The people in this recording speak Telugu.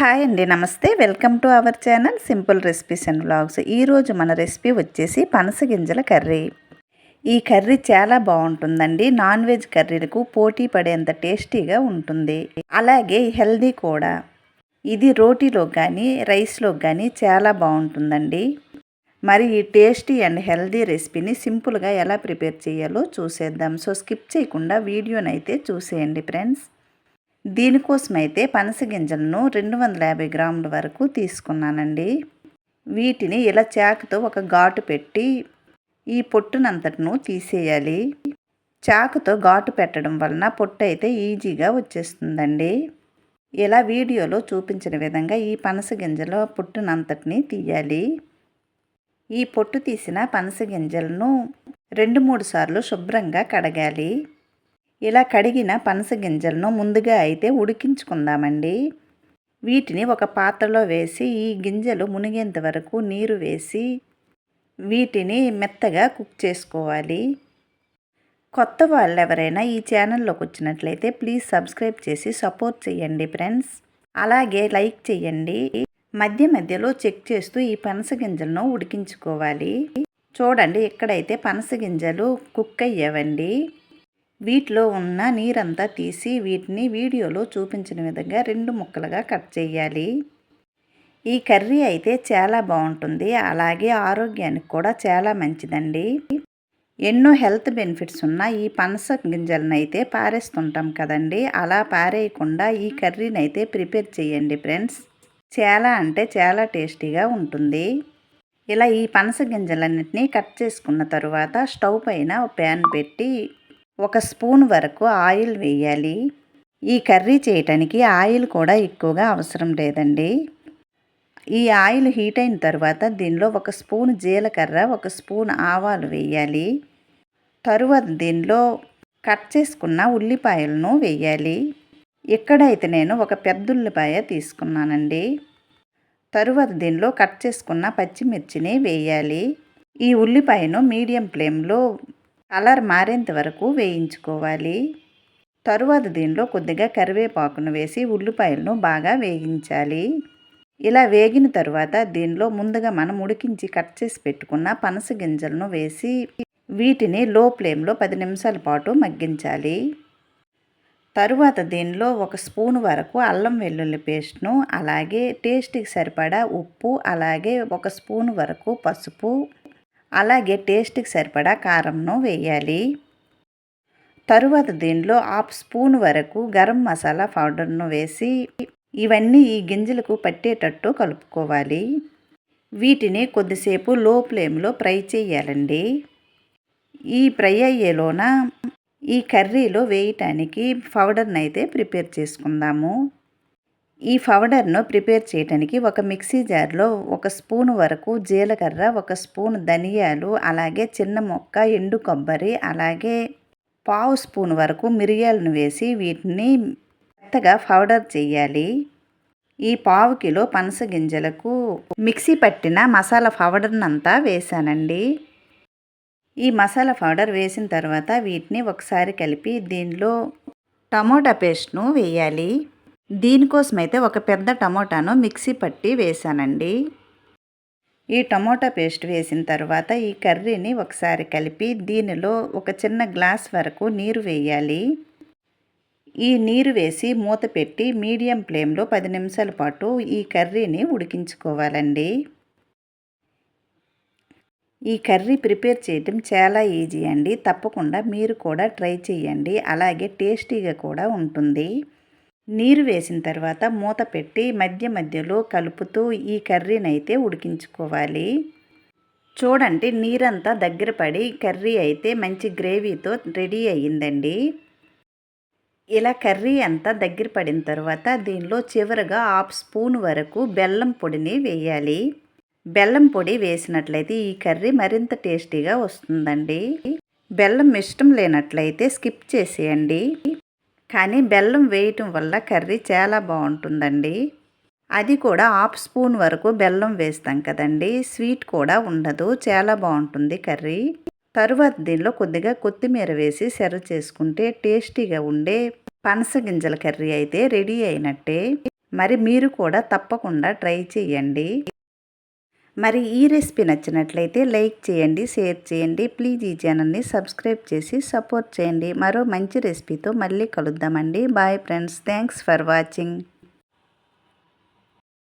హాయ్ అండి, నమస్తే. Welcome to our channel simple recipes and vlogs. ఈరోజు మన రెసిపీ వచ్చేసి పనస గింజల కర్రీ. ఈ కర్రీ చాలా బాగుంటుందండి. నాన్ వెజ్ కర్రీలకు పోటీ పడేంత టేస్టీగా ఉంటుంది, అలాగే హెల్దీ కూడా. ఇది రోటీలో కానీ రైస్లో కానీ చాలా బాగుంటుందండి. మరి ఈ టేస్టీ అండ్ హెల్దీ రెసిపీని సింపుల్గా ఎలా ప్రిపేర్ చేయాలో చూసేద్దాం. సో స్కిప్ చేయకుండా వీడియోనైతే చూసేయండి ఫ్రెండ్స్. దీనికోసమైతే పనస గింజలను 250 గ్రాముల వరకు తీసుకున్నానండి. వీటిని ఇలా చాకుతో ఒక ఘాటు పెట్టి ఈ పొట్టునంతటను తీసేయాలి. చాకుతో ఘాటు పెట్టడం వలన పొట్టు అయితే ఈజీగా వచ్చేస్తుందండి. ఇలా వీడియోలో చూపించిన విధంగా ఈ పనస గింజల పొట్టునంతటిని తీయాలి. ఈ పొట్టు తీసిన పనస గింజలను 2-3 సార్లు శుభ్రంగా కడగాలి. ఇలా కడిగిన పనస గింజలను ముందుగా అయితే ఉడికించుకుందామండి. వీటిని ఒక పాత్రలో వేసి ఈ గింజలు మునిగేంత వరకు నీరు వేసి వీటిని మెత్తగా కుక్ చేసుకోవాలి. కొత్త వాళ్ళు ఎవరైనా ఈ ఛానల్లోకి వచ్చినట్లయితే ప్లీజ్ సబ్స్క్రైబ్ చేసి సపోర్ట్ చేయండి ఫ్రెండ్స్. అలాగే లైక్ చేయండి. మధ్య మధ్యలో చెక్ చేస్తూ ఈ పనస గింజలను ఉడికించుకోవాలి. చూడండి, ఇక్కడైతే పనస గింజలు కుక్ అయ్యావండి. వీటిలో ఉన్న నీరంతా తీసి వీటిని వీడియోలో చూపించిన విధంగా 2 ముక్కలుగా కట్ చేయాలి. ఈ కర్రీ అయితే చాలా బాగుంటుంది, అలాగే ఆరోగ్యానికి కూడా చాలా మంచిదండి. ఎన్నో హెల్త్ బెనిఫిట్స్ ఉన్న ఈ పనస గింజలను అయితే పారేస్తుంటాం కదండి. అలా పారేయకుండా ఈ కర్రీని అయితే ప్రిపేర్ చేయండి ఫ్రెండ్స్. చాలా అంటే చాలా టేస్టీగా ఉంటుంది. ఇలా ఈ పనస గింజలన్నింటినీ కట్ చేసుకున్న తర్వాత స్టవ్ పైన ఒక ప్యాన్ పెట్టి 1 స్పూన్ వరకు ఆయిల్ వేయాలి. ఈ కర్రీ చేయటానికి ఆయిల్ కూడా ఎక్కువగా అవసరం లేదండి. ఈ ఆయిల్ హీట్ అయిన తర్వాత దీనిలో 1 స్పూన్ జీలకర్ర, 1 స్పూన్ ఆవాలు వేయాలి. తరువాత దీనిలో కట్ చేసుకున్న ఉల్లిపాయలను వేయాలి. ఇక్కడైతే నేను ఒక పెద్ద ఉల్లిపాయ తీసుకున్నానండి. తరువాత దీనిలో కట్ చేసుకున్న పచ్చిమిర్చిని వేయాలి. ఈ ఉల్లిపాయను మీడియం ఫ్లేమ్లో కలర్ మారేంత వరకు వేయించుకోవాలి. తరువాత దీనిలో కొద్దిగా కరివేపాకును వేసి ఉల్లిపాయలను బాగా వేగించాలి. ఇలా వేగిన తరువాత దీనిలో ముందుగా మనం ఉడికించి కట్ చేసి పెట్టుకున్న పనస గింజలను వేసి వీటిని లో ఫ్లేమ్లో 10 నిమిషాల పాటు మగ్గించాలి. తరువాత దీనిలో 1 స్పూన్ వరకు అల్లం వెల్లుల్లి పేస్ట్ను, అలాగే టేస్ట్కి సరిపడా ఉప్పు, అలాగే 1 స్పూన్ వరకు పసుపు, అలాగే టేస్ట్కి సరిపడా కారంను వేయాలి. తరువాత దీనిలో 1/2 స్పూన్ వరకు గరం మసాలా పౌడర్ను వేసి ఇవన్నీ ఈ గింజలకు పట్టేటట్టు కలుపుకోవాలి. వీటిని కొద్దిసేపు లో ఫ్లేమ్లో ఫ్రై చేయాలండి. ఈ ఫ్రై అయ్యేలోన ఈ కర్రీలో వేయటానికి పౌడర్ని అయితే ప్రిపేర్ చేసుకుందాము. ఈ పౌడర్ను ప్రిపేర్ చేయడానికి ఒక మిక్సీ జార్లో 1 స్పూన్ వరకు జీలకర్ర, 1 స్పూన్ ధనియాలు, అలాగే చిన్న మొక్క ఎండు కొబ్బరి, అలాగే 1/2 స్పూన్ వరకు మిరియాలను వేసి వీటిని మెత్తగా పౌడర్ చేయాలి. ఈ 1/2 కిలో పనస గింజలకు మిక్సీ పట్టిన మసాలా పౌడర్నంతా వేసానండి. ఈ మసాలా పౌడర్ వేసిన తర్వాత వీటిని ఒకసారి కలిపి దీనిలో టమోటా పేస్ట్ను వేయాలి. దీనికోసమైతే ఒక పెద్ద టమోటాను మిక్సీ పట్టి వేసానండి. ఈ టమోటా పేస్ట్ వేసిన తర్వాత ఈ కర్రీని ఒకసారి కలిపి దీనిలో ఒక చిన్న గ్లాస్ వరకు నీరు వేయాలి. ఈ నీరు వేసి మూత పెట్టి మీడియం ఫ్లేమ్లో 10 నిమిషాల పాటు ఈ కర్రీని ఉడికించుకోవాలండి. ఈ కర్రీ ప్రిపేర్ చేయడం చాలా ఈజీ అండి. తప్పకుండా మీరు కూడా ట్రై చేయండి. అలాగే టేస్టీగా కూడా ఉంటుంది. నీరు వేసిన తర్వాత మూత పెట్టి మధ్య మధ్యలో కలుపుతూ ఈ కర్రీని అయితే ఉడికించుకోవాలి. చూడండి, నీరంతా దగ్గర పడి కర్రీ అయితే మంచి గ్రేవీతో రెడీ అయ్యిందండి. ఇలా కర్రీ అంతా దగ్గర పడిన తర్వాత దీనిలో చివరగా 1/2 స్పూన్ వరకు బెల్లం పొడిని వేయాలి. బెల్లం పొడి వేసినట్లయితే ఈ కర్రీ మరింత టేస్టీగా వస్తుందండి. బెల్లం ఇష్టం లేనట్లయితే స్కిప్ చేసేయండి. కానీ బెల్లం వేయటం వల్ల కర్రీ చాలా బాగుంటుందండి. అది కూడా 1/2 స్పూన్ వరకు బెల్లం వేస్తాం కదండి. స్వీట్ కూడా ఉండదు, చాలా బాగుంటుంది కర్రీ. తరువాత దీనిలో కొద్దిగా కొత్తిమీర వేసి సర్వ్ చేసుకుంటే టేస్టీగా ఉండే పనస గింజల కర్రీ అయితే రెడీ అయినట్టే. మరి మీరు కూడా తప్పకుండా ట్రై చేయండి. మరి ఈ రెసిపీ నచ్చినట్లయితే లైక్ చేయండి, షేర్ చేయండి. ప్లీజ్ ఈ ఛానల్ని సబ్స్క్రైబ్ చేసి సపోర్ట్ చేయండి. మరో మంచి రెసిపీతో మళ్ళీ కలుద్దామండి. Bye friends, thanks for watching.